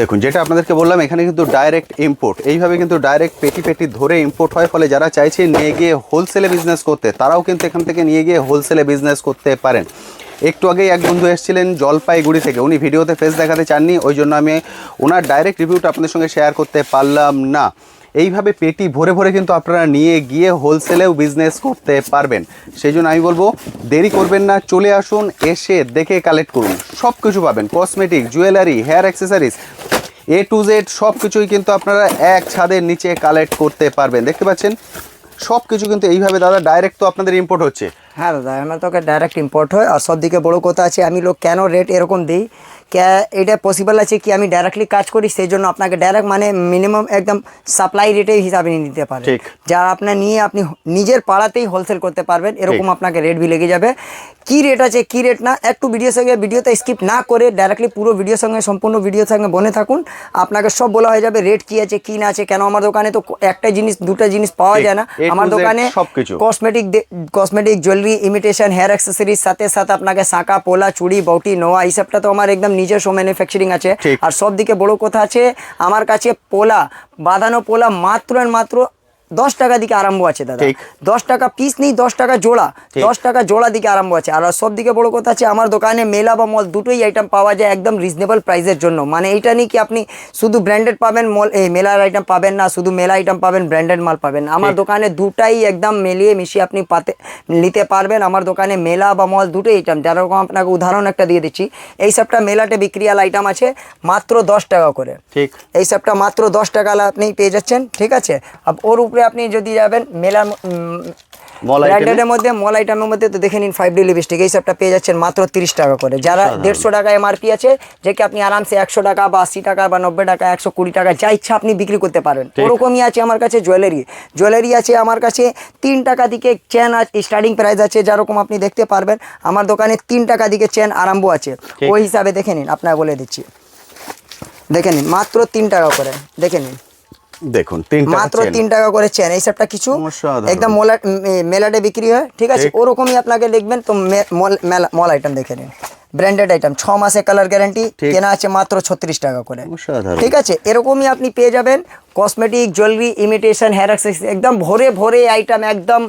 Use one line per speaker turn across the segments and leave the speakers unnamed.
দেখুন যেটা আপনাদেরকে বললাম এখানে কিন্তু ডাইরেক্ট ইম্পোর্ট, এইভাবে কিন্তু ডাইরেক্ট পেটি পেটি ধরে ইম্পোর্ট হয়। ফলে যারা চাইছে নিয়ে গিয়ে হোলসেলে বিজনেস করতে, তারাও কিন্তু এখান থেকে নিয়ে গিয়ে হোলসেলে বিজনেস করতে পারেন। একটু আগেই এক বন্ধু এসেছিলেন জলপাইগুড়ি থেকে, উনি ভিডিওতে ফেস দেখাতে চাননি, ওই জন্য আমি ওনার ডাইরেক্ট রিভিউটা আপনাদের সঙ্গে শেয়ার করতে পারলাম না। এইভাবে পেটি ভরে ভরে কিন্তু আপনারা নিয়ে গিয়ে হোলসেলেও বিজনেস করতে পারবেন। সেই জন্য আমি বলবো দেরি করবেন না, চলে আসুন, এসে দেখে কালেক্ট করুন। সব কিছু পাবেন, cosmetic, jewellery, hair accessories, A to Z সব কিছুই কিন্তু আপনারা এক ছাদের নিচে কালেক্ট করতে পারবেন। দেখতে পাচ্ছেন সব কিছু কিন্তু এইভাবে দাদা ডাইরেক্ট তো আপনাদের ইম্পোর্ট হচ্ছে।
হ্যাঁ দাদা, আমার তোকে ডাইরেক্ট ইম্পোর্ট হয়। আর সব দিকে বড়ো কথা আছে, আমি লোক কেন রেট এরকম দিই, এটা পসিবল আছে কি আমি ডাইরেক্টলি কাজ করি, সেই জন্য আপনাকে ডাইরেক্ট মানে মিনিমাম একদম সাপ্লাই রেটের হিসাবে নিতে পারেন। যা আপনার নিয়ে আপনি নিজের পাড়াতেই হোলসেল করতে পারবেন, এরকম আপনাকে রেট বি লেগে যাবে। কি রেট আছে কি রেট না, একটু ভিডিওতে স্কিপ না করে ডাইরেক্টলি পুরো ভিডিওর সঙ্গে সম্পূর্ণ ভিডিওর সঙ্গে বনে থাকুন, আপনাকে সব বলা হয়ে যাবে রেট কি আছে কি না আছে। কেন আমার দোকানে তো একটা জিনিস দুটা জিনিস পাওয়া যায় না, আমার দোকানে cosmetic, jewellery, imitation, hair accessories, সাথে সাথে আপনাকে শাঁকা, পোলা, চুড়ি, বউটি, নোয়া, এই সবটা তো আমার একদম নিজস্ব ম্যানুফ্যাকচারিং আছে। আর সব দিকে বড় কথা আছে, আমার কাছে পোলা, বাঁধানো পোলা মাত্র 10 টাকা দিকে আরম্ভ আছে দাদা। 10 টাকা পিস নেই, 10 টাকা জোড়া, 10 টাকা জোড়া দিকে আরম্ভ আছে। আর সব দিকে বড় কথা আছে, আমার দোকানে মেলা বা মল দুটোই আইটেম পাওয়া যায় একদম রিজনেবল প্রাইসের জন্য। মানে এইটা নেই কি আপনি শুধু ব্র্যান্ডেড পাবেন, মেলার আইটেম পাবেন না, শুধু মেলা আইটেম পাবেন, ব্র্যান্ডেড মাল পাবেন। আমার দোকানে দুটাই একদম মিলিয়ে মিশিয়ে আপনি নিতে পারবেন। আমার দোকানে মেলা বা মল দুটোই আইটেম, যেরকম আপনাকে উদাহরণ একটা দিয়ে দিচ্ছি, এই সবটা মেলাতে বিক্রিয়াল আইটেম আছে মাত্র 10 টাকা করে। ঠিক, এই সবটা মাত্র 10 টাকা আপনি পেয়ে যাচ্ছেন। ঠিক আছে, ওর উপরে আপনি যদি যাবেন মেলার ব্র্যান্ডেডের মধ্যে, মল আইটেমের মধ্যে, তো দেখে নিন 5D লিপস্টিক, এই সবটা পেয়ে যাচ্ছেন মাত্র 30 টাকা করে। যারা 150 টাকা এমআরপি আছে, যে কি আপনি আরামসে 100 টাকা বা 80 টাকা বা 90 টাকা 120 টাকা যা ইচ্ছা আপনি বিক্রি করতে পারেন। ওরকমই আছে আমার কাছে জুয়েলারি আছে আমার কাছে 3 টাকা দিকে চেন আছে, স্টার্টিং প্রাইস আছে যেরকম আপনি দেখতে পারবেন। আমার দোকানে 3 টাকা দিকে চেন আরম্ভ আছে, ওই হিসাবে দেখে নিন, আপনাকে বলে দিচ্ছি, দেখে নিন মাত্র 3 টাকা করে। দেখে নিন, দেখুন মাত্র 3 টাকা করে চেন। এই সবটা কিছু একদম মেলাটে বিক্রি হয়। ঠিক আছে, ওরকমই আপনাকে দেখবেন তো মল আইটেম দেখে নিন, ব্র্যান্ডেড আইটেম 6 মাসে কালার গ্যারান্টি, কেনা আছে মাত্র 36 টাকা করে। ঠিক আছে, এরকমই আপনি পেয়ে যাবেন cosmetic, jewellery, imitation, hair accessories, একদম ভরে ভরে আইটেম, একদম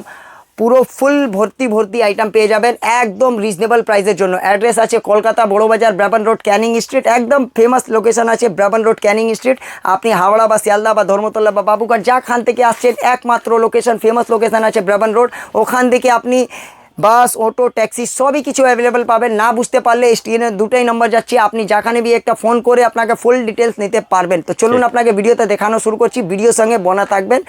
পুরো ফুল ভর্তি আইটেম পেয়ে যাবেন একদম রিজনেবল প্রাইসের জন্য। অ্যাড্রেস আছে Kolkata Burrabazar, Brabourne Road, Canning Street, একদম ফেমাস লোকেশন আছে ব্রাবন রোড, ক্যানিং স্ট্রিট। আপনি হাওড়া বা শিয়ালদা বা ধর্মতলা বা বাবুঘাট যাখান থেকে আসছেন, একমাত্র লোকেশন, ফেমাস লোকেশন আছে ব্রাবন রোড। ওখান থেকে আপনি বাস, অটো, ট্যাক্সি সবই কিছু অ্যাভেলেবেল পাবেন। না বুঝতে পারলে স্ক্রিনে দুটাই নম্বর যাচ্ছে, আপনি যেখানে বি একটা ফোন করে আপনাকে ফুল ডিটেলস নিতে পারবেন। তো চলুন আপনাকে ভিডিওতে দেখানো শুরু করছি, ভিডিওর সঙ্গে বনা থাকবেন।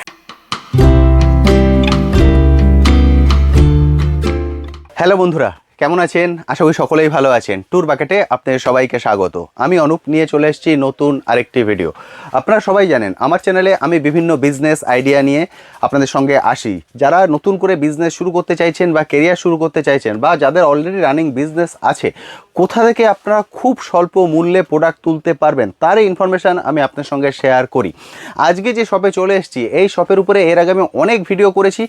হ্যালো বন্ধুরা, কেমন আছেন? আশা করি সকলেই ভালো আছেন। ট্যুর বাকেটে আপনাদের সবাইকে স্বাগত। আমি অনুপ নিয়ে চলে এসেছি নতুন আরেকটি ভিডিও। আপনারা সবাই জানেন আমার চ্যানেলে আমি বিভিন্ন বিজনেস আইডিয়া নিয়ে আপনাদের সঙ্গে আসি। যারা নতুন করে বিজনেস শুরু করতে চাইছেন বা কেরিয়ার শুরু করতে চাইছেন, বা যাদের অলরেডি রানিং বিজনেস আছে, কোথা থেকে আপনারা খুব স্বল্প মূল্যে প্রোডাক্ট তুলতে পারবেন তার ইনফরমেশান আমি আপনার সঙ্গে শেয়ার করি। আজকে যে শপে চলে এসেছি, এই শপের উপরে এর আগে আমি অনেক ভিডিও করেছি।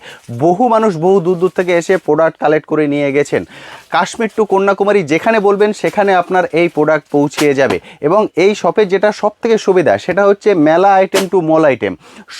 বহু মানুষ বহু দূর থেকে এসে প্রোডাক্ট কালেক্ট করে নিয়ে গেছেন। কাশ্মীর টু কন্যাকুমারী যেখানে বলবেন সেখানে আপনার এই প্রোডাক্ট পৌঁছিয়ে যাবে। এবং এই শপে যেটা সব থেকে সুবিধা সেটা হচ্ছে মেলা আইটেম টু মল আইটেম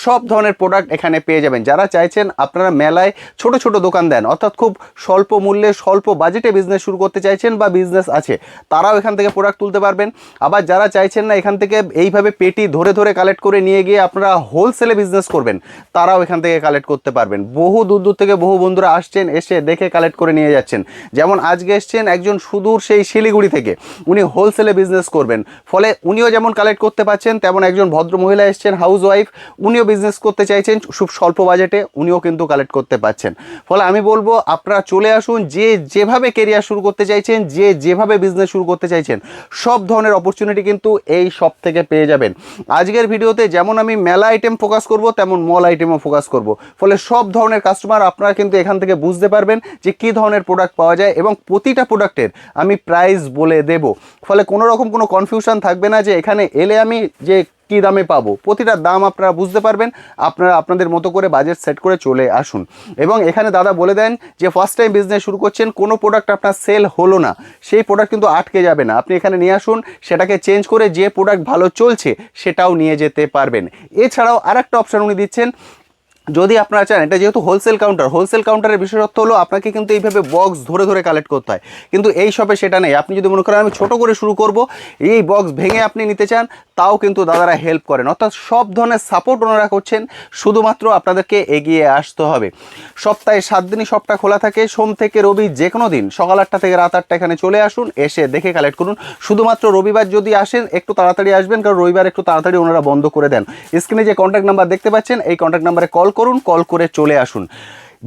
সব ধরনের প্রোডাক্ট এখানে পেয়ে যাবেন। যারা চাইছেন আপনারা মেলায় ছোট ছোট দোকান দেন, অর্থাৎ খুব স্বল্প মূল্যে স্বল্প বাজেটে বিজনেস শুরু করতে চাইছেন বা বিজনেস আছে, তারাও এখান থেকে প্রোডাক্ট তুলতে পারবেন। আবার যারা চাইছেন না এখান থেকে এইভাবে পেটি ধরে ধরে কালেক্ট করে নিয়ে গিয়ে আপনারা হোলসেলে বিজনেস করবেন, তারাও এখান থেকে কালেক্ট করতে পারবেন। বহু দূর থেকে বহু বন্ধুরা আসছেন, এসে দেখে কালেক্ট করে নিয়ে যাচ্ছেন। যেমন আজকে এসছেন একজন সুদূর সেই শিলিগুড়ি থেকে, উনি হোলসেলে বিজনেস করবেন, ফলে উনিও যেমন কালেক্ট করতে পারছেন, তেমন একজন ভদ্র মহিলা এসছেন হাউস ওয়াইফ, উনিও বিজনেস করতে চাইছেন খুব স্বল্প বাজেটে, উনিও কিন্তু কালেক্ট করতে পারছেন। ফলে আমি বলবো আপনারা চলে আসুন, যে যেভাবে কেরিয়ার শুরু করতে চাইছেন, যে যেভাবে বিজনেস শুরু করতে চাইছেন, সব ধরনের অপরচুনিটি কিন্তু এই শপ থেকে পেয়ে যাবেন। আজকের ভিডিওতে যেমন আমি মেলা আইটেম ফোকাস করব, তেমন মল আইটেমও ফোকাস করব। ফলে সব ধরনের কাস্টমার আপনারা কিন্তু এখান থেকে বুঝতে পারবেন যে কী ধরনের প্রোডাক্ট পাওয়া যায়, এবং প্রতিটা প্রোডাক্টের আমি প্রাইস বলে দেব। ফলে কোনো রকম কোনো কনফিউশন থাকবে না যে এখানে এলে আমি যে কী দামে পাবো, প্রতিটা দাম আপনারা বুঝতে পারবেন। আপনারা আপনাদের মতো করে বাজেট সেট করে চলে আসুন। এবং এখানে দাদা বলে দেন যে ফার্স্ট টাইম বিজনেস শুরু করছেন, কোনো প্রোডাক্ট আপনার সেল হলো না, সেই প্রোডাক্ট কিন্তু আটকে যাবে না। আপনি এখানে নিয়ে আসুন, সেটাকে চেঞ্জ করে যে প্রোডাক্ট ভালো চলছে সেটাও নিয়ে যেতে পারবেন। এছাড়াও আরেকটা অপশান উনি দিচ্ছেন, যদি আপনারা চান, এটা যেহেতু হোলসেল কাউন্টারের বিশেষত্ব হলো আপনাকে কিন্তু এইভাবে বক্স ধরে ধরে কালেক্ট করতে হয়, কিন্তু এই শপে সেটা নেই। আপনি যদি মনে করেন আমি ছোট করে শুরু করব, এই বক্স ভেঙে আপনি নিতে চান, তাও কিন্তু দাদারা হেল্প করেন। অর্থাৎ সব ধরনের সাপোর্ট ওনারা করছেন, শুধুমাত্র আপনাদেরকে এগিয়ে আসতে হবে। সপ্তাহে 7 দিনই শপটা খোলা থাকে, সোম থেকে রবি যে কোনো দিন সকাল 8টা থেকে রাত 8টা এখানে চলে আসুন, এসে দেখে কালেক্ট করুন। শুধুমাত্র রবিবার যদি আসেন একটু তাড়াতাড়ি আসবেন, কারণ রবিবার একটু তাড়াতাড়ি ওনারা বন্ধ করে দেন। স্ক্রিনে যে কন্ট্যাক্ট নাম্বার দেখতে পাচ্ছেন, এই কন্ট্যাক্ট নাম্বারে কল করুন, কল করে চলে আসুন।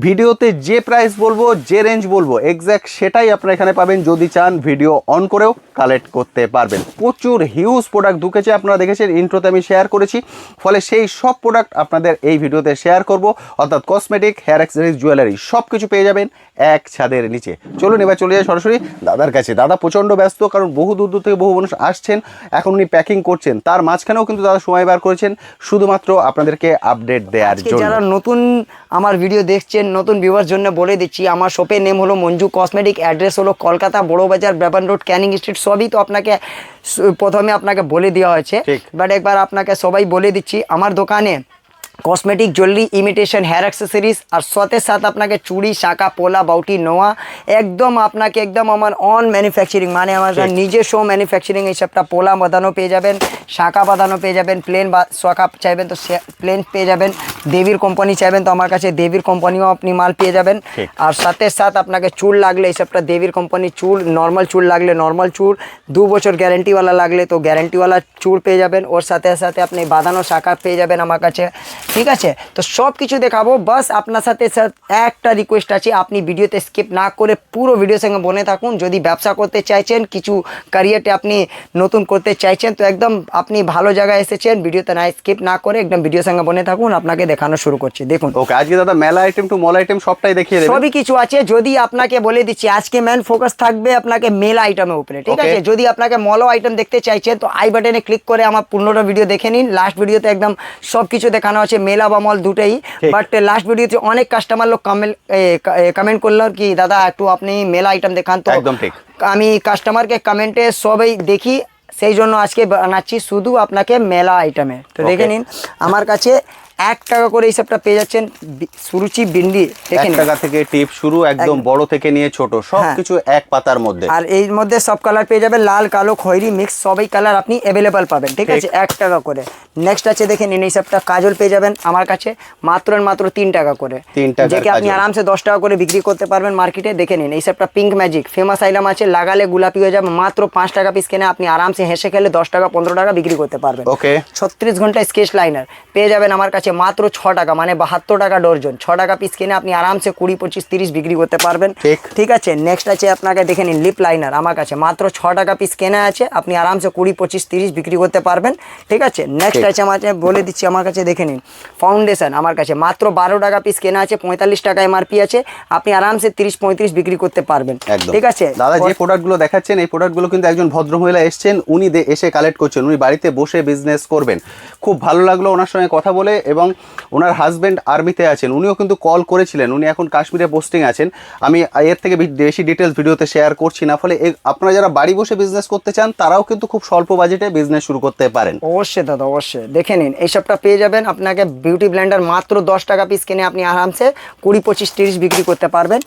ভিডিওতে যে প্রাইস বলবো, যে রেঞ্জ বলবো, এক্স্যাক্ট সেটাই আপনারা এখানে পাবেন। যদি চান ভিডিও অন করেও কালেক্ট করতে পারবেন। প্রচুর হিউজ প্রোডাক্ট ঢুকেছে, আপনারা দেখেছেন, ইন্ট্রোতে আমি শেয়ার করেছি, ফলে সেই সব প্রোডাক্ট আপনাদের এই ভিডিওতে শেয়ার করব। অর্থাৎ কসমেটিক, হেয়ার অ্যাক্সেসরিজ, জুয়েলারি সব কিছু পেয়ে যাবেন এক ছাদের নিচে। চলুন এবার চলে যাই সরাসরি দাদার কাছে। দাদা প্রচণ্ড ব্যস্ত, কারণ বহু দূর দূর থেকে বহু মানুষ আসছেন, এখন উনি প্যাকিং করছেন, তার মাঝখানেও কিন্তু দাদা সময় বার করেছেন শুধুমাত্র আপনাদেরকে আপডেট দেওয়ার জন্য।
যারা নতুন আমার ভিডিও দেখছেন, নতুন ভিউয়ার জন্য বলে দিচ্ছি, আমার শপের নেম হলো মঞ্জু কসমেটিক, অ্যাড্রেস হলো কলকাতা বড় বাজার, ব্যাবান রোড, ক্যানিং স্ট্রিট। সবই তো আপনাকে প্রথমে আপনাকে বলে দেওয়া হয়েছে, বাট একবার আপনাকে সবাই বলে দিচ্ছি। আমার দোকানে cosmetic, jewellery, imitation, hair accessories, আর সাথে সাথে আপনাকে চুড়ি, শাঁখা, পোলা, বাউটি, নোয়া, একদম আপনাকে একদম আমার অন ম্যানুফ্যাকচারিং, মানে আমার নিজস্ব ম্যানুফ্যাকচারিং। এই সবটা পোলা বাঁধানো পেয়ে যাবেন, শাঁখা বাঁধানো পেয়ে যাবেন, প্লেন বা শাঁখা চাইবেন তো প্লেন পেয়ে যাবেন, দেবীর কোম্পানি চাইবেন তো আমার কাছে দেবীর কোম্পানিও আপনি মাল পেয়ে যাবেন। আর সাথে সাথে আপনাকে চুল লাগলে এই সবটা দেবীর কোম্পানি চুল, নর্মাল চুল লাগলে নর্মাল চুল, 2 বছর গ্যারেন্টিওয়ালা লাগলে তো গ্যারেন্টিওয়ালা চুল পেয়ে যাবেন। ওর সাথে সাথে আপনি বাঁধানো শাঁখা পেয়ে যাবেন আমার কাছে, ঠিক আছে? তো সব কিছু দেখাবো। বাস আপনার সাথে একটা রিকোয়েস্ট আছে, আপনি ভিডিওতে স্কিপ না করে পুরো ভিডিওর সঙ্গে বনে থাকুন। যদি ব্যবসা করতে চাইছেন, কিছু ক্যারিয়ারটা আপনি নতুন করতে চাইছেন, তো একদম আপনি ভালো জায়গায় এসেছেন। ভিডিওতে না স্কিপ না করে একদম ভিডিওর সঙ্গে বনে থাকুন, আপনাকে দেখানো শুরু করছি। দেখুন,
ওকে, আজকে দাদা মেলা আইটেম টু মল আইটেম সবটাই দেখিয়ে দেবেন।
সবই কিছু আছে। যদি আপনাকে বলে দিচ্ছি, আজকে মেন ফোকাস থাকবে আপনাকে মেলা আইটেমের উপরে, ঠিক আছে? যদি আপনাকে মলও আইটেম দেখতে চাইছেন তো আই বাটনে ক্লিক করে আমার পূর্ণটা ভিডিও দেখে নিন। লাস্ট ভিডিওতে একদম সব কিছু দেখানো আছে, মেলা বা মল দুটোই। বাট লাস্ট ভিডিওতে অনেক কাস্টমার লোক কমেন্ট করলো কি দাদা একটু আপনি মেলা আইটেম দেখান, তো
একদম ঠিক।
আমি কাস্টমারকে কমেন্টে সবাই দেখি, সেই জন্য আজকে বানাচ্ছি শুধু আপনাকে মেলা আইটেমে। তো দেখে নিন, আমার কাছে 1 টাকা করে এই সবটা পেয়ে যাচ্ছেন। সুরুচি বিন্দি
1 টাকা থেকে টিপ শুরু, একদম বড় থেকে নিয়ে ছোট সবকিছু এক পাতার মধ্যে।
আর এর মধ্যে সব কালার পেয়ে যাবেন, লাল, কালো, খয়েরি মিক্স, সবই কালার আপনি অ্যাভেলেবল পাবেন, ঠিক আছে? 1 টাকা করে। নেক্সট আছে দেখে নিন, এই সবটা কাজল পেয়ে যাবেন আমার কাছে মাত্র 3 টাকা করে,
3 টাকা,
যেকে আপনি আরামসে 10 টাকা করে বিক্রি করতে পারবেন মার্কেটে। দেখে নিন, এই সবটা পিঙ্ক ম্যাজিক ফেমাস আইটেম আছে, লাগালে গোলাপি হয়ে যাবে, মাত্র 5 টাকা পিস কিনে আপনি আরামসে হেসে খেলে 10 টাকা 15 টাকা বিক্রি করতে পারবেন।
ওকে,
36 ঘন্টা স্কেচ লাইনার পেয়ে যাবেন আমার কাছে মাত্র 6 টাকা, মানে 72 টাকা ডর্জন। 6 টাকা পিস কিনে আপনি আরামসে 20, 25, 30 বিক্রি করতে পারবেন, ঠিক আছে? নেক্সট আছে আপনাকে দেখে নিন, লিপ লাইনার আমার কাছে মাত্র 6 টাকা পিস কেনা আছে, আপনি আরামসে 20, 25, 30 বিক্রি করতে পারবেন, ঠিক আছে? নেক্সট আছে আমার বলে দিচ্ছি, আমার কাছে দেখে নিন, ফাউন্ডেশন আমার কাছে মাত্র 12 টাকা পিস কেনা আছে, 45 টাকা এমআরপি আছে, আপনি আরামসে 30, 35 বিক্রি করতে পারবেন, ঠিক আছে?
দাদা যে প্রোডাক্টগুলো দেখাচ্ছেন, এই প্রোডাক্টগুলো কিন্তু একজন ভদ্রমহিলা এসেছেন, উনি এসে কালেক্ট করছেন, উনি বাড়িতে বসে বিজনেস করবেন। খুব ভালো লাগলো ওনার সঙ্গে কথা বলে, এবং ওনার হাজব্যান্ড আর্মিতে আছেন, উনিও কিন্তু কল করেছিলেন, উনি এখন কাশ্মীরে পোস্টিং আছেন। আমি এর থেকে বেশি ডিটেলস ভিডিওতে শেয়ার করছি না, ফলে আপনারা যারা বাড়ি বসে বিজনেস করতে চান তারাও কিন্তু খুব স্বল্প বাজেটে বিজনেস শুরু করতে পারেন।
অবশ্যই দাদা, অবশ্যই দেখে নিন, এই সবটা পেয়ে যাবেন আপনাকে বিউটি ব্লেন্ডার মাত্র 10 টাকা পিস কিনে আপনি আরামসে 20, 25, 30 বিক্রি করতে পারবেন।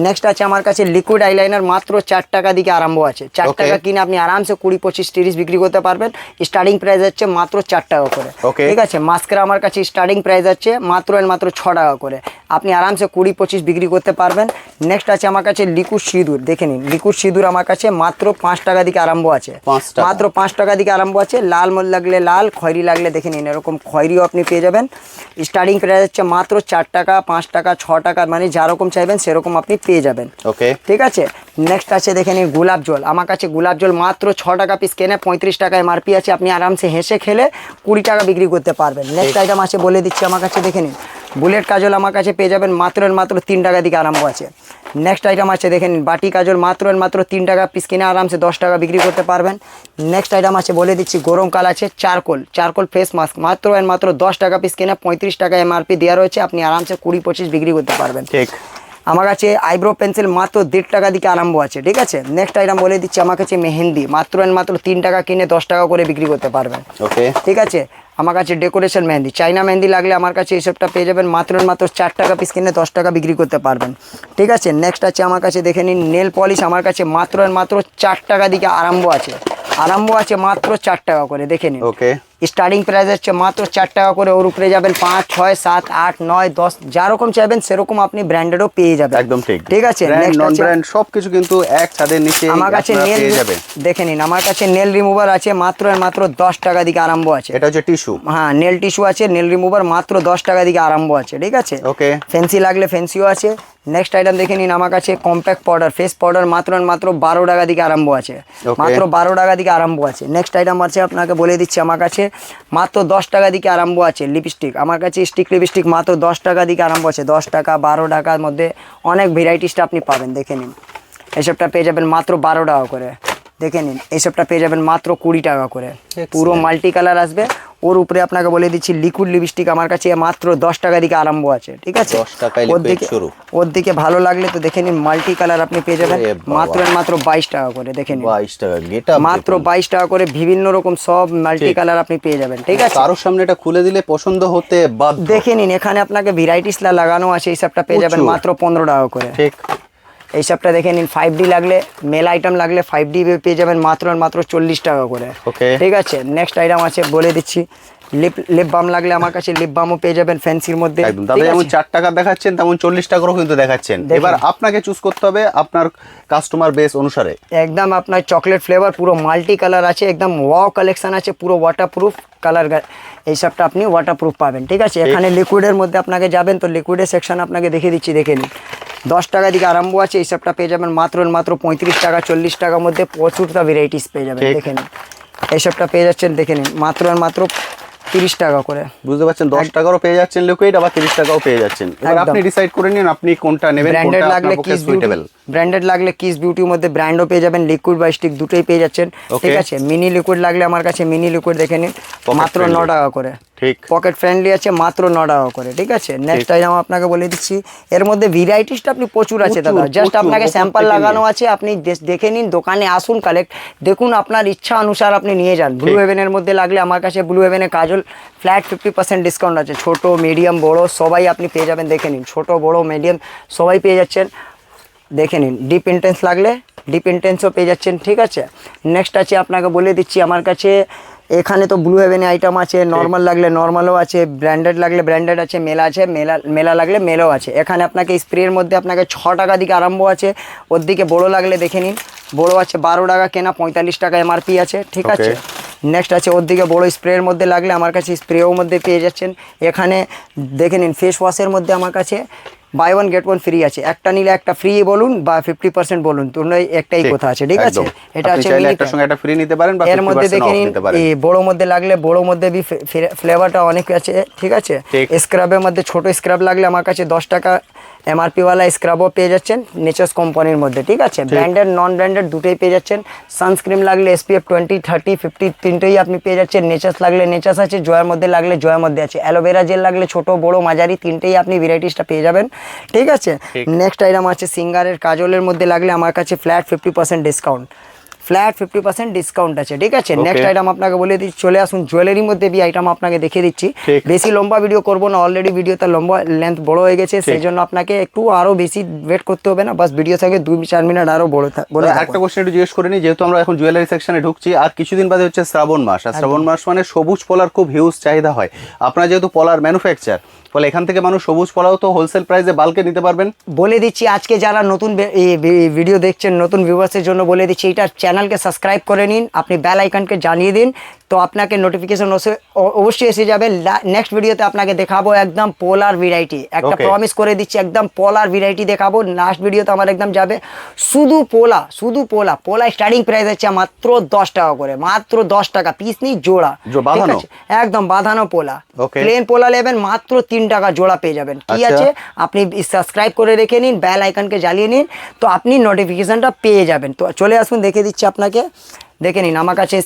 নেক্সট আছে আমার কাছে লিকুইড আইলাইনার মাত্র 4 টাকা দিকে আরম্ভ আছে, 4 টাকা কিনে আপনি আরামসে 20, 25, 30 বিক্রি করতে পারবেন। স্টার্টিং প্রাইস হচ্ছে মাত্র 4 টাকা করে, ঠিক আছে? মাস্কারা আমার কাছে স্টার্টিং প্রাইস আছে মাত্র 6 টাকা করে, আপনি আরামসে 20, 25 বিক্রি করতে পারবেন। নেক্সট আছে আমার কাছে লিকুইড সিঁদুর, দেখে নিন, লিকুইড সিঁদুর আমার কাছে মাত্র 5 টাকা দিকে আরম্ভ আছে, মাত্র 5 টাকা দিকে আরম্ভ আছে। লাল মল লাগলে লাল, খয়েরি লাগলে দেখে নিন এরকম খয়েরিও আপনি পেয়ে যাবেন। স্টার্টিং প্রাইস হচ্ছে মাত্র 4 টাকা, 5 টাকা, 6 টাকা, মানে যেরকম চাইবেন সেরকম আপনি পেয়ে যাবেন,
ওকে,
ঠিক আছে? নেক্সট আছে দেখে নিন গোলাপ জল, আমার কাছে গোলাপ জল মাত্র 6 টাকা পিস কেনে 35 টাকা এমআরপি আছে, আপনি আরামসে হেসে খেলে 20 টাকা বিক্রি করতে পারবেন। নেক্সট আইটেম আছে বলে দিচ্ছি আমার কাছে দেখে নিন, বুলেট কাজল আমার কাছে পেয়ে যাবেন মাত্র 3 টাকা থেকে আরম্ভ আছে। নেক্সট আইটেম আছে দেখেন বাটি কাজল মাত্র 3 টাকা পিস কিনে আরামসে 10 টাকা বিক্রি করতে পারবেন। নেক্সট আইটেম আছে বলে দিচ্ছি গরমকাল আছে চারকোল ফেস মাস্ক মাত্র 10 টাকা পিস কিনে 35 টাকা এমআরপি দেওয়া রয়েছে, আপনি আরামসে 20-25 বিক্রি করতে পারবেন।
ঠিক।
আমার কাছে আইব্রো পেন্সিল মাত্র 1.5 টাকা দিকে আরম্ভ আছে, ঠিক আছে। নেক্সট আইটেম বলে দিচ্ছি আমার কাছে মেহেন্দি মাত্র 3 টাকা কিনে 10 টাকা করে বিক্রি করতে পারবেন।
ওকে,
ঠিক আছে। আমার কাছে ডেকোরেশন মেহেন্দি চাইনা মেহেন্দি লাগলে আমার কাছে এইসবটা পেয়ে যাবেন মাত্র 4 টাকা পিস কিনে 10 টাকা বিক্রি করতে পারবেন, ঠিক আছে। নেক্সট আছে আমার কাছে দেখে নিন নেল পলিশ আমার কাছে মাত্র 4 টাকা দিকে আরম্ভ আছে মাত্র 4 টাকা করে দেখে নিন।
ওকে,
স্টার্টিং প্রাইস হচ্ছে মাত্র 4 টাকা করে, ওর উপরে যাবেন 5, 6, 7, 8, 9, 10 যেরকম চাইবেন সেরকম আপনি ব্র্যান্ডেডও পেয়ে যাবেন।
একদম ঠিক,
ঠিক আছে।
ব্র্যান্ড নন ব্র্যান্ড সবকিছু কিন্তু এক ছাদের নিচে
আমার কাছে নেল
পেয়ে যাবেন।
দেখে নিন আমার কাছে নেল রিমুভার আছে মাত্র 10 টাকা দিকে আরম্ভ আছে।
এটা হচ্ছে টিস্যু।
হ্যাঁ, নেল টিস্যু আছে, নেল রিমুভার মাত্র 10 টাকা দিকে আরম্ভ আছে, ঠিক আছে।
ওকে,
ফ্যান্সি লাগলে ফ্যান্সিও আছে। নেক্সট আইটেম দেখে নিন আমার কাছে কম্প্যাক্ট পাউডার ফেস পাউডার মাত্র 12 টাকা দিকে আরম্ভ আছে, মাত্র 12 টাকা দিকে আরম্ভ আছে। নেক্সট আইটেম আছে আপনাকে বলে দিচ্ছি আমার কাছে মাত্র 10 টাকা দিকে আরম্ভ আছে লিপস্টিক, আমার কাছে স্টিক লিপস্টিক মাত্র 10 টাকা দিকে আরম্ভ আছে। 10 টাকা 12 টাকার মধ্যে অনেক ভ্যারাইটিসটা আপনি পাবেন, দেখে নিন। এসবটা পেয়ে যাবেন মাত্র 12 টাকা করে, দেখে নিন। এইসবটা পেয়ে যাবেন মাত্র 20 টাকা করে, পুরো মাল্টি কালার আসবে। ওর উপরে আপনাকে বলে দিচ্ছি লিকুইড লিপস্টিক আমার কাছে মাত্র 10 টাকা দিকে আরম্ভ আছে, ঠিক আছে।
10 টাকায় লিকুইড শুরু।
ওর দিকে ভালো লাগলে তো দেখে নিন মাল্টি কালার আপনি পেয়ে যাবেন মাত্র 22 টাকা করে, দেখে নিন।
22 টাকা গেটা
মাত্র 22 টাকা করে বিভিন্ন রকম সব মাল্টি কালার আপনি পেয়ে যাবেন, ঠিক আছে।
কারোর সামনে এটা খুলে দিলে পছন্দ হতে বাধ্য।
দেখে নিন এখানে আপনাকে ভ্যারাইটিস লাগানো আছে, এইসবটা পেয়ে যাবেন মাত্র 15 টাকা করে,
ঠিক।
এইসবটা দেখে নিন 5D লাগলে মেল আইটেম লাগলে 5D পেয়ে যাবেন মাত্র 40 টাকা করে,
ওকে,
ঠিক আছে। নেক্সট আইটেম আছে বলে দিচ্ছি লিপ বাম লাগলে আমার কাছে লিপ বামও পেয়ে যাবেন ফ্যান্সির মধ্যে,
একদম। দাদা যেমন 4 টাকা দেখাচ্ছেন তেমন 40 টাকারও কিন্তু দেখাচ্ছেন। এবার আপনাকে চুজ করতে হবে আপনার কাস্টমার বেস অনুসারে।
একদম আপনার চকলেট ফ্লেভার পুরো মাল্টি কালার আছে, একদম ওয়াও কালেকশন আছে, পুরো ওয়াটারপ্রুফ কালার এইসবটা আপনি ওয়াটারপ্রুফ পাবেন, ঠিক আছে। এখানে লিকুইডের মধ্যে আপনাকে যাবেন তো লিকুইডের সেকশন আপনাকে দেখিয়ে দিচ্ছি, দেখে নিন। 10 টাকা দিকে আরম্ভ আছে, এইসবটা পেয়ে যাবেন মাত্র 35 টাকা 40 টাকার মধ্যে প্রচুরটা ভ্যারাইটিস পেয়ে যাবেন, দেখে নিন। এইসবটা পেয়ে যাচ্ছেন দেখে নিন মাত্র 30 টাকা করে,
বুঝতে পারছেন। 10 টাকারও পেয়ে যাচ্ছেন লিকুইড, আবার 30 টাকাও পেয়ে যাচ্ছেন। এবার আপনি ডিসাইড করে নিন আপনি কোনটা নেবেন,
ব্র্যান্ডেড
কোনটা
লাগলে
আপনার পক্ষে
কিস
সুইটেবল।
ব্র্যান্ডেড লাগলে কিস বিউটির মধ্যে ব্র্যান্ডও পেয়ে যাবেন, লিকুইড বা স্টিক দুটোই পেয়ে যাচ্ছেন, ঠিক আছে। মিনি লিকুইড লাগলে আমার কাছে মিনি লিকুইড দেখে নিন মাত্র 9 টাকা করে,
ঠিক।
পকেট ফ্রেন্ডলি আছে মাত্র 9 টাকা করে, ঠিক আছে। নেক্সট আইটেম আপনাকে বলে দিচ্ছি এর মধ্যে ভ্যারাইটিসটা আপনি প্রচুর আছে দাদা, জাস্ট আপনাকে স্যাম্পল লাগানো আছে, আপনি দেখে নিন, দোকানে আসুন, কালেক্ট দেখুন, আপনার ইচ্ছা অনুসার আপনি নিয়ে যান। ব্লু হেভেনের মধ্যে লাগলে আমার কাছে ব্লু হেভেনের কাজল ফ্ল্যাট 50% ডিসকাউন্ট আছে, ছোট মিডিয়াম বড় সবাই আপনি পেয়ে যাবেন, দেখে নিন। ছোট বড় মিডিয়াম সবাই পেয়ে যাচ্ছেন, দেখে নিন। ডিপ ইন্টেন্স লাগলে ডিপ ইন্টেন্সও পেয়ে যাচ্ছেন, ঠিক আছে। নেক্সট আছে আপনাকে বলে দিচ্ছি আমার কাছে এখানে তো ব্লু হেভেনে আইটেম আছে, নর্মাল লাগলে নর্মালও আছে, ব্র্যান্ডেড লাগলে ব্র্যান্ডেড আছে, মেলা আছে, মেলা লাগলে মেলও আছে। এখানে আপনাকে স্প্রের মধ্যে আপনাকে 6 টাকা দিকে আরম্ভ আছে, ওর দিকে বড়ো লাগলে দেখে নিন, বড়ো আছে 12 টাকা কেনা, 45 টাকা এমআরপি আছে, ঠিক আছে। নেক্সট আছে ওর দিকে বড়ো স্প্রের মধ্যে লাগলে আমার কাছে স্প্রেও মধ্যে পেয়ে যাচ্ছেন। এখানে দেখে নিন ফেস ওয়াশের মধ্যে আমার কাছে বাই 1 গেট 1 ফ্রি আছে, একটা নিলে একটা ফ্রি বলুন বা 50% বলুন, দুটোই একটাই কথা আছে, ঠিক আছে। এটা হচ্ছে
একটার সঙ্গে একটা ফ্রি নিতে পারেন বা
এর মধ্যে
50%
দেখে
অফ
নিন
নিতে পারেন।
এই বড়ো মধ্যে লাগলে বড়ো মধ্যে বি ফ্লেভারটা অনেক আছে, ঠিক আছে। স্ক্রাবের মধ্যে ছোট স্ক্রাব লাগলে আমার কাছে 10 টাকা এমআরপি ওয়ালা স্ক্রাবও পেয়ে যাচ্ছেন নেচার্স কোম্পানির মধ্যে, ঠিক আছে। ব্র্যান্ডেড নন ব্র্যান্ডেড দুটোই পেয়ে যাচ্ছেন। সানস্ক্রিন লাগলে SPF 20, 30, 50 তিনটেই আপনি পেয়ে যাচ্ছেন। নেচার্স লাগলে নেচার্স আছে, জয়ের মধ্যে লাগলে জয়ের মধ্যে আছে, অ্যালোভেরা জেল লাগলে ছোট বড় মাঝারি তিনটেই আপনি ভ্যারাইটিসটা পেয়ে যাবেন, ঠিক আছে। নেক্সট আইটেম আছে সিঙ্গারের কাজলের মধ্যে লাগলে আমার কাছে ফ্ল্যাট 50% ডিসকাউন্ট, ফ্ল্যাট 50% ডিসকাউন্ট আছে, ঠিক আছে। নেক্সট আইটেম আপনাকে বলে দিচ্ছি, চলে আসুন জুয়েলারির মধ্যে বি আইটেম আপনাকে দেখিয়ে দিচ্ছি। বেশি লম্বা ভিডিও করবো না, অলরেডি ভিডিওতে লম্বা লেন্থ বড় হয়ে গেছে, সেই জন্য আপনাকে একটু আরও বেশি ওয়েট করতে হবে না, বাস ভিডিও থেকে 2-4 মিনিট আরও বলে
একটা কোশ্চেন একটু জিজ্ঞেস করে নিই, যেহেতু আমরা এখন জুয়েলারি সেকশনে ঢুকছি আর কিছুদিন বাদে হচ্ছে শ্রাবণ মাস, আর শ্রাবণ মাস মানে সবুজ পলার খুব হিউজ চাহিদা হয়। আপনারা যেহেতু পলার ম্যানুফ্যাকচার, ফলে এখান থেকে মানুষ সবুজ পলাও তো হোলসেল প্রাইসে বাল্কে নিতে পারবেন।
বলে দিচ্ছি আজকে যারা নতুন ভিডিও দেখছেন, নতুন ভিউয়ার্সের জন্য বলে দিচ্ছি, এটা চ্যানেলকে সাবস্ক্রাইব করে নিন, আপনি বেল আইকনকে জানিয়ে দিন, তো আপনাকে নোটিফিকেশন অবশ্যই এসে যাবে। নেক্সট ভিডিওতে আপনাকে দেখাবো একদম পোলার ভ্যারাইটি, একটা প্রমিস করে দিচ্ছি, একদম পোলার ভ্যারাইটি দেখাবো। লাস্ট ভিডিওতে আমার একদম যাবে শুধু পোলা স্টার্টিং প্রাইস হচ্ছে মাত্র 10 টাকা করে, মাত্র 10 টাকা পিস নি জোড়া,
বাঁধানো,
একদম বাঁধানো পোলা। প্লেন পোলা নেবেন মাত্র 3 টাকা জোড়া পেয়ে যাবেন। কি
আচ্ছা।
আছে, আপনি সাবস্ক্রাইব করে রেখে নিন, বেল আইকনকে জ্বালিয়ে নিন, তো আপনি নোটিফিকেশনটা পেয়ে যাবেন। তো চলে আসুন, দেখে দিচ্ছি আপনাকে, দেখে নিন আমার কাছে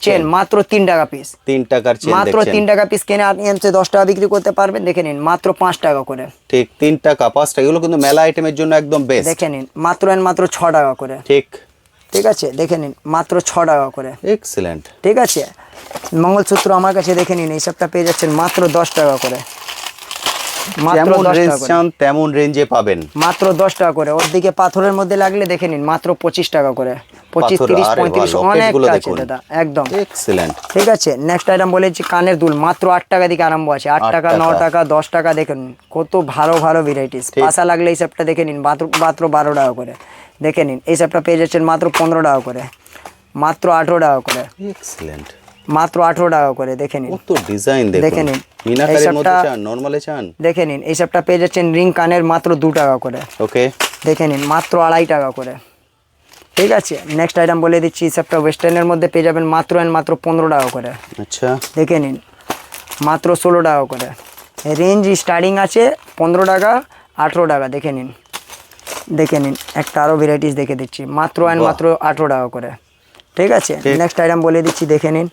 চেন মাত্র 3 টাকা পিস,
3 টাকার চেন
মাত্র
দেখছেন।
3 টাকা পিস কিনে আপনি এমসে 10 টাকা বিক্রি করতে পারবেন। দেখে নিন মাত্র 5 টাকা করে,
ঠিক 3 টাকা 5 টাকা, এগুলো কিন্তু মেলা আইটেমের জন্য একদম বেস্ট।
দেখে নিন মাত্র 6 টাকা করে,
ঠিক
ঠিক আছে, দেখে নিন মাত্র 6 টাকা করে,
এক্সিলেন্ট।
ঠিক আছে। মঙ্গলসূত্র আমার কাছে দেখে নিন, এই সবটা পেয়ে যাচ্ছেন মাত্র 10 টাকা করে, মাত্র
যেমন
10
রেঞ্জ
টাকা করে,
চান তেমন রেঞ্জে পাবেন,
মাত্র 10 টাকা করে। ওর দিকে পাথরের মধ্যে লাগলে দেখে নিন মাত্র 25 টাকা করে, 25,
পাথর,
30,
আরে
35
বাহ,
অনেক
লকেটগুলো
আছে
দেখুন।
দাদা, একদম
এক্সিলেন্ট।
ঠিক আছে। নেক্সট আইটেম বলেছি কানের দুল, মাত্র 8 টাকা থেকে আরম্ভ আছে, 8
8
টাকা, 9 টাকা, 10 টাকা, দেখুন কত ভালো ভালো ভ্যারাইটিস।
ঠিক।
পাশা লাগলে এই সবটা দেখে নিন মাত্র 12 টাকা করে, দেখে নিন এই সবটা পেয়ে যাচ্ছেন মাত্র 15 টাকা করে, মাত্র 18 টাকা করে,
এক্সিলেন্ট।
মাত্র 18 টাকা করে, দেখে নিন,
কত ডিজাইন দেখুন।
দেখে নিন।
মিনাকারির
এইসবটা-
মধ্যে চান, নরমালে চান?
দেখে নিন এই সবটা পেয়ে যাচ্ছেন রিং কানের মাত্র 2 টাকা করে,
ওকে।
দেখে নিন মাত্র 2.5 টাকা করে, ঠিক আছে। নেক্সট আইটেম বলে দিচ্ছি, এই সবটা ওয়েস্টার্নের মধ্যে পেয়ে যাবেন মাত্র 15 টাকা করে,
আচ্ছা।
দেখে নিন মাত্র 16 টাকা করে। রেঞ্জ স্টার্টিং আছে 15 টাকা, 18 টাকা, দেখে নিন, দেখে নিন। একটা আরও ভ্যারাইটিস দেখে দিচ্ছি, মাত্র
বাহ।
মাত্র 18 টাকা করে, ঠিক আছে।
ঠিক।
নেক্সট আইটেম বলে দিচ্ছি, দেখে নিন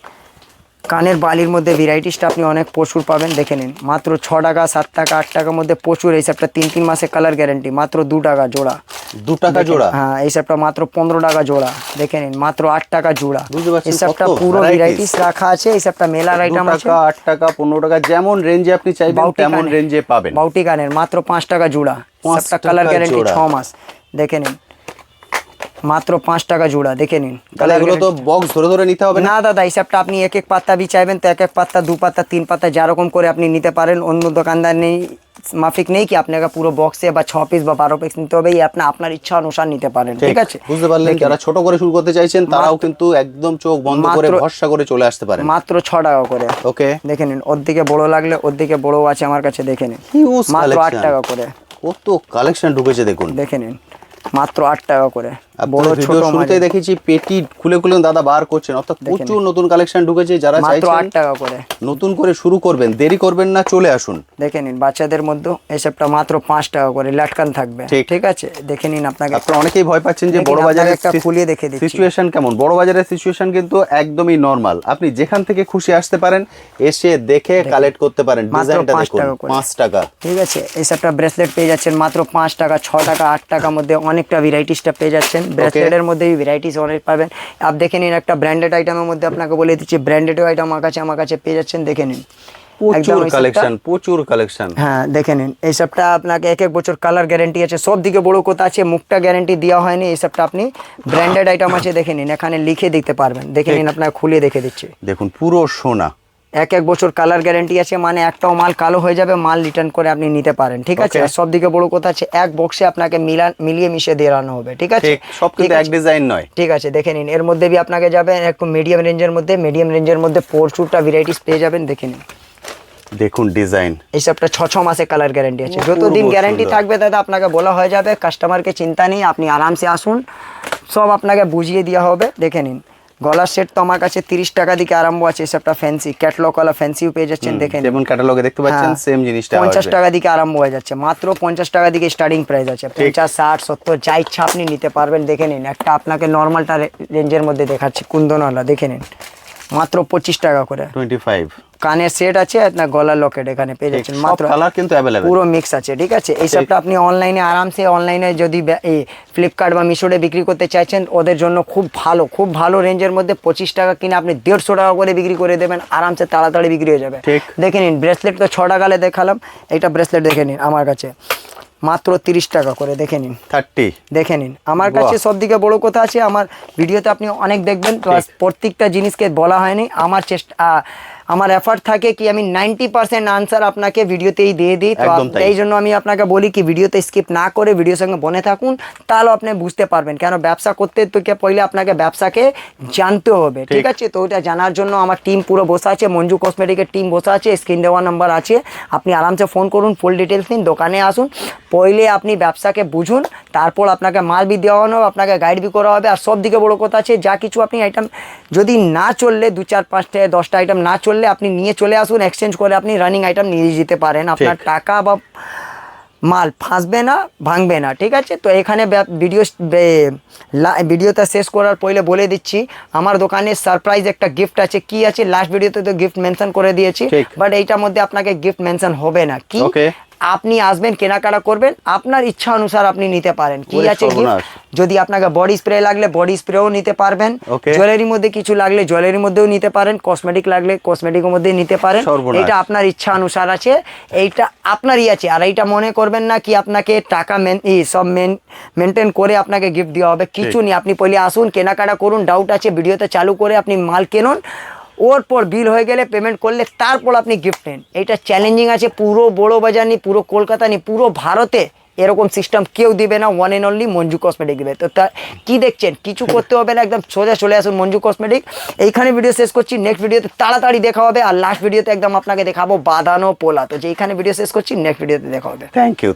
কানের বালির মধ্যে ভ্যারাইটিসটা আপনি অনেক প্রচুর পাবেন, দেখে নিন মাত্র 6 টাকা, 7 টাকা, 8 টাকার মধ্যে প্রচুর। এই সবটা 3 মাসের কালার গ্যারেন্টি, মাত্র 2 টাকা জোড়া,
2 টাকা জোড়া।
হ্যাঁ এই সবটা মাত্র 15 টাকা জোড়া, দেখে নিন মাত্র 8 টাকা জোড়া।
বুঝতে পারছেন
এই সবটা
কত
পুরো
varieties?
ভ্যারাইটিস রাখা আছে, এই সবটা মেলার
2
আইটেম আছে।
টাকা, 8 টাকা, 15 টাকা, যেমন রেঞ্জে আপনি চাইবেন
বাউটি
তেমন
কানের।
রেঞ্জে পাবেন।
বাউটি কানের মাত্র 5 টাকা জোড়া,
5
সবটা কালার
টাকা
গ্যারেন্টি
জোড়া।
6 মাস, দেখে নিন মাত্র 5 টাকা জোড়া, দেখে নিন।
তাহলে এগুলো তো বক্স ধরে ধরে নিতে হবে না?
না দাদা, এই সবটা আপনি এক এক পাত্তা বি চাইবেন তো এক এক পাত্তা, 2 পাত্তা, 3 পাত্তা, যেরকম করে আপনি নিতে পারেন। অন্য দোকানদার নেই মাফিক নেই কি আপনাকে পুরো বক্সে বা 6 পিস বা 12 পিস নিতে হবে, এই আপনার ইচ্ছা অনুসার নিতে পারেন, ঠিক আছে।
বুঝতে পারলেন? যারা ছোট করে শুরু করতে চাইছেন তারাও কিন্তু একদম চোখ বন্ধ করে
মাত্র-
ভরসা করে চলে আসতে পারেন।
মাত্র 6 টাকা করে,
ওকে।
দেখে নিন। ওর দিকে বড় লাগলে ওর দিকে বড় আছে আমার কাছে, দেখে নিন
Huge
মাত্র 8
collection।
টাকা করে,
কত কালেকশন ঢুকেছে দেখুন।
দেখে নিন মাত্র 8 টাকা করে।
বড়
বড় ছোট
শুরুতেই দেখেছি পেটি খুলে খুলে দাদা বার করছেন, অর্থাৎ প্রচুর নতুন কালেকশন ঢুকেছে। যারা
মাত্র
চাইছেন
8 টাকা করে,
নতুন করে শুরু করবেন, দেরি করবেন না, চলে আসুন।
দেখে নিন। বাচ্চাদের মধ্যে এসবটা মাত্র 5 টাকা করে লাটকান থাকবে,
ঠিক।
ঠিক আছে। দেখে নিন আপনাকে
আপনারা অনেকেই ভয় পাচ্ছেন যে
দেখেন,
বড় বাজারে
আপনাকে একটা খুলিয়ে দেখে দিচ্ছি।
সিচুয়েশন কেমন। বড় বাজারের সিচুয়েশন কিন্তু একদমই নরমাল। আপনি যেখান থেকে খুশি আসতে পারেন, এসে দেখে কালেক্ট করতে পারেন।
মাত্র
ডিজাইনটা
5
দেখুন,
টাকা করে।
5 টাকা।
ঠিক আছে। এইসবটা ব্রেসলেট পেয়ে যাচ্ছেন মাত্র 5 টাকা, 6 টাকা, 8 টাকার মধ্যে অনেকটা ভ্যারাইটিসটা পেয়ে যাচ্ছেন। ব্রেসলেটের মধ্যে ভ্যারাইটিস অনেক পাবেন। আপ দেখে নিন, একটা ব্র্যান্ডেড আইটেমের মধ্যে আপনাকে বলে দিচ্ছি, ব্র্যান্ডেড আইটেম আমার কাছে পেয়ে যাচ্ছেন, দেখে নিন
প্রচুর
একদম এই
কালেকশন,
সবটা-
প্রচুর কালেকশন।
হ্যাঁ দেখে নিন। এইসবটা আপনাকে এক বছর কালার গ্যারেন্টি আছে। সব দিকে বড় কথা আছে, মুখটা গ্যারেন্টি দেওয়া হয়নি। এইসবটা আপনি ব্র্যান্ডেড আইটেম আছে, দেখে নিন এখানে লিখে দিতে পারবেন। দেখে নিন, আপনাকে খুলে দেখে দিচ্ছি।
দেখুন পুরো সোনা।
এক বছর কালার গ্যারেন্টি আছে, মানে একটাও মাল কালো হয়ে যাবে, মাল রিটার্ন করে আপনি নিতে পারেন, ঠিক আছে।
Okay.
আর সব দিকে বড় কথা আছে, এক বক্সে আপনাকে মিলিয়ে মিশিয়ে দেওয়ানো হবে, ঠিক আছে।
ঠিক, সব
ঠিক
কিন্তু এক
আছে?
ডিজাইন নয়।
ঠিক আছে, দেখে নিন। এর মধ্যে বি আপনাকে যাবেন একটু মিডিয়াম রেঞ্জের মধ্যে প্রচুরটা ভ্যারাইটিস পেয়ে যাবেন, দেখে নিন।
দেখুন ডিজাইন।
এইসবটা 6 মাসে কালার গ্যারেন্টি আছে।
অপূর্ব
যতদিন গ্যারেন্টি
সুন্দর।
থাকবে দাদা আপনাকে বলা হয়ে যাবে, কাস্টমারকে চিন্তা নেই, আপনি আরামসে আসুন, সব আপনাকে বুঝিয়ে দেওয়া হবে। দেখে নিন, গলার সেট তো আমার কাছে 30 টাকা দিকে আরম্ভ আছে। এসবটা ফ্যান্সি ক্যাটলগ ওয়ালা ফ্যান্সিও পেয়ে যাচ্ছেন, দেখে নিন।
যেমন ক্যাটালগে দেখতে পাচ্ছেন সেম জিনিসটা
50 টাকা দিকে আরম্ভ হয়ে যাচ্ছে, মাত্র 50 টাকা দিকে স্টার্টিং প্রাইস আছে। 50, 60, 70 যা ইচ্ছা আপনি নিতে পারবেন, দেখে নিন। একটা আপনাকে নর্মালটা রেঞ্জের মধ্যে দেখাচ্ছি, কুন্দনওয়ালা, দেখে নিন মাত্র 25 টাকা করে।
25।
কানের সেট আছে, আপনার গলার লকেট এখানে পেয়ে যাচ্ছেন
সব
মাত্র।
কালার কিন্তু अवेलेबल।
পুরো মিক্স আছে, ঠিক আছে। এই সবটা আপনি অনলাইনে আরামসে, অনলাইনে যদি এই ফ্লিপকার্ট বা মিশোতে বিক্রি করতে চাইছেন, ওদের জন্য খুব ভালো রেঞ্জের মধ্যে 25 টাকা কিনে আপনি 150 টাকা করে বিক্রি করে দেবেন, আরামসে তাড়াতাড়ি বিক্রি হয়ে যাবে।
ঠিক।
দেখে নিন, ব্রেসলেট তো 6 টাকালে দেখালাম, একটা ব্রেসলেট দেখে নিন আমার কাছে মাত্র 30 টাকা করে, দেখে নিন।
30।
দেখে নিন, আমার কাছে সব দিকে বড় কথা আছে, আমার ভিডিওতে আপনি অনেক দেখবেন, প্লাস প্রত্যেকটা জিনিসকে বলা হয়নি। আমার এফার্ট থাকে কি আমি 90% আনসার আপনাকে ভিডিওতেই দিয়ে দিই। তো
একদম তাই।
এই জন্য আমি আপনাকে বলি কি ভিডিওতে স্কিপ না করে ভিডিওর সঙ্গে বনে থাকুন, তাহলে আপনি বুঝতে পারবেন। কেন ব্যবসা করতে তো পহলে আপনাকে ব্যবসাকে জানতে হবে, ঠিক আছে। তো ওটা জানার জন্য আমার টিম পুরো বসে আছে, মঞ্জু কসমেটিকের টিম বসে আছে, স্ক্রিন দেওয়া নাম্বার আছে, আপনি আরামসে ফোন করুন, ফুল ডিটেলস নিন, দোকানে আসুন, পहिले আপনি ব্যবসাকে বুঝুন, তারপর আপনাকে মাল বি দেওয়া হবে, আপনাকে গাইড বি করা হবে। আর সব দিকে বড় কথা আছে, যা কিছু আপনি আইটেম যদি না চললে 2, 4, 5টা 10টা আইটেম না চললে আপনি নিয়ে চলে আসুন, এক্সচেঞ্জ করে আপনি রানিং আইটেম নিয়ে যেতে পারেন। আপনার টাকা বা মাল ফাঁসবে না, ভাঙবে না, ঠিক আছে। তো এখানে ভিডিওটা শেষ করার পরে বলে দিচ্ছি আমার দোকানে সারপ্রাইজ একটা গিফট আছে। কি আছে, লাস্ট ভিডিওতে তো গিফট মেনশন করে দিয়েছি, বাট এইটার মধ্যে আপনাকে গিফট মেনশন হবে না। কি, আপনি আসবেন, কেনাকাটা করবেন, আপনার ইচ্ছা অনুসার আপনি নিতে পারেন। কি আছে গিফট, যদি আপনাকে বডি স্প্রে লাগলে বডি স্প্রেও নিতে পারবেন, জুয়েলারির মধ্যে কিছু লাগলে জুয়েলারির মধ্যেও নিতে পারেন, কসমেটিক লাগলে কসমেটিকের মধ্যে নিতে পারেন। এটা আপনার ইচ্ছা অনুসার আছে, এইটা আপনারই আছে। আর এইটা মনে করবেন না কি আপনাকে টাকা সব মেনটেন করে আপনাকে গিফট দেওয়া হবে, কিছু নেই। আপনি পहिले আসুন, কেনাকাটা করুন, ডাউট আছে ভিডিওতে চালু করে আপনি মাল কিনুন, ওর পর বিল হয়ে গেলে পেমেন্ট করলে তারপর আপনি গিফট নেন। এটা চ্যালেঞ্জিং আছে, পুরো বড় বাজার নেই, পুরো কলকাতা নেই, পুরো ভারতে এরকম সিস্টেম কেউ দিবে না, one and only Manju cosmetic দিবে। তো তা কী দেখছেন, কিছু করতে হবে না, একদম সোজা চলে আসুন মঞ্জু কসমেটিক। এইখানে ভিডিও শেষ করছি, নেক্সট ভিডিওতে তাড়াতাড়ি দেখা হবে। আর লাস্ট ভিডিওতে একদম আপনাকে দেখাবো বাঁধানো পোলা। তো যেইখানে ভিডিও শেষ করছি, নেক্সট ভিডিওতে দেখা হবে।
Thank you.